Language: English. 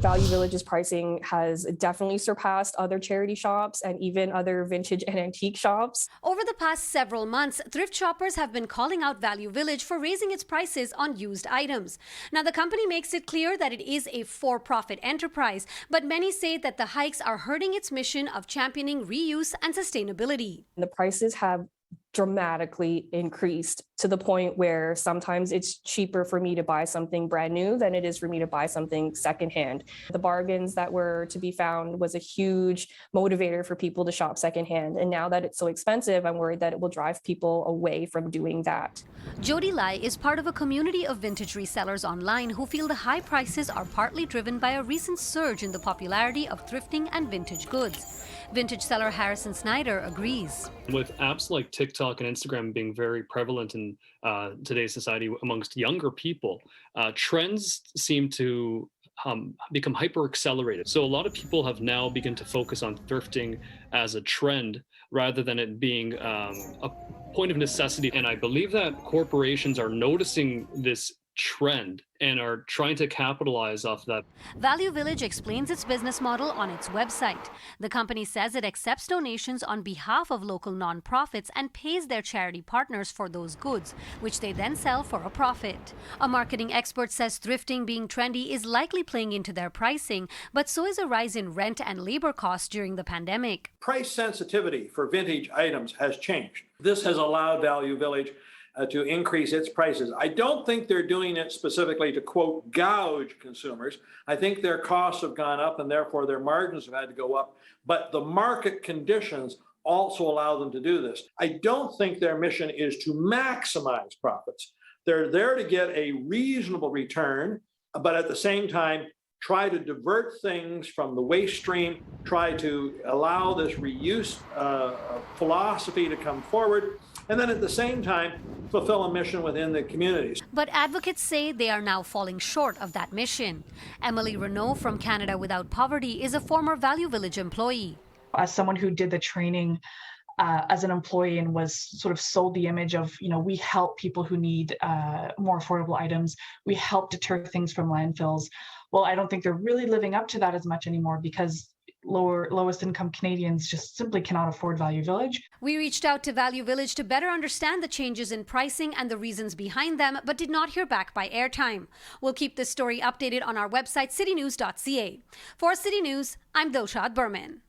Value Village's pricing has definitely surpassed other charity shops and even other vintage and antique shops. Over the past several months, thrift shoppers have been calling out Value Village for raising its prices on used items. Now, the company makes it clear that it is a for-profit enterprise, but many say that the hikes are hurting its mission of championing reuse and sustainability. The prices have dramatically increased to the point where sometimes it's cheaper for me to buy something brand new than it is for me to buy something secondhand. The bargains that were to be found was a huge motivator for people to shop secondhand. And now that it's so expensive, I'm worried that it will drive people away from doing that. Jody Lai is part of a community of vintage resellers online who feel the high prices are partly driven by a recent surge in the popularity of thrifting and vintage goods. Vintage seller Harrison Snyder agrees. With apps like TikTok and Instagram being very prevalent in today's society amongst younger people, trends seem to become hyper accelerated. So a lot of people have now begun to focus on thrifting as a trend rather than it being a point of necessity. And I believe that corporations are noticing this trend and are trying to capitalize off that. Value Village explains its business model on its website. The company says it accepts donations on behalf of local nonprofits and pays their charity partners for those goods, which they then sell for a profit. A marketing expert says thrifting being trendy is likely playing into their pricing, but so is a rise in rent and labor costs during the pandemic. Price sensitivity for vintage items has changed. This has allowed Value Village to increase its prices. I don't think they're doing it specifically to, quote, gouge consumers. I think their costs have gone up and therefore their margins have had to go up. But the market conditions also allow them to do this. I don't think their mission is to maximize profits. They're there to get a reasonable return, but at the same time, try to divert things from the waste stream, try to allow this reuse philosophy to come forward, and then at the same time, fulfill a mission within the communities. But advocates say they are now falling short of that mission. Emily Renault from Canada Without Poverty is a former Value Village employee. As someone who did the training as an employee and was sort of sold the image of, we help people who need more affordable items. We help deter things from landfills. Well, I don't think they're really living up to that as much anymore because lowest income Canadians just simply cannot afford Value Village. We reached out to Value Village to better understand the changes in pricing and the reasons behind them, but did not hear back by airtime. We'll keep this story updated on our website, citynews.ca. For City News, I'm Dilshad Burman.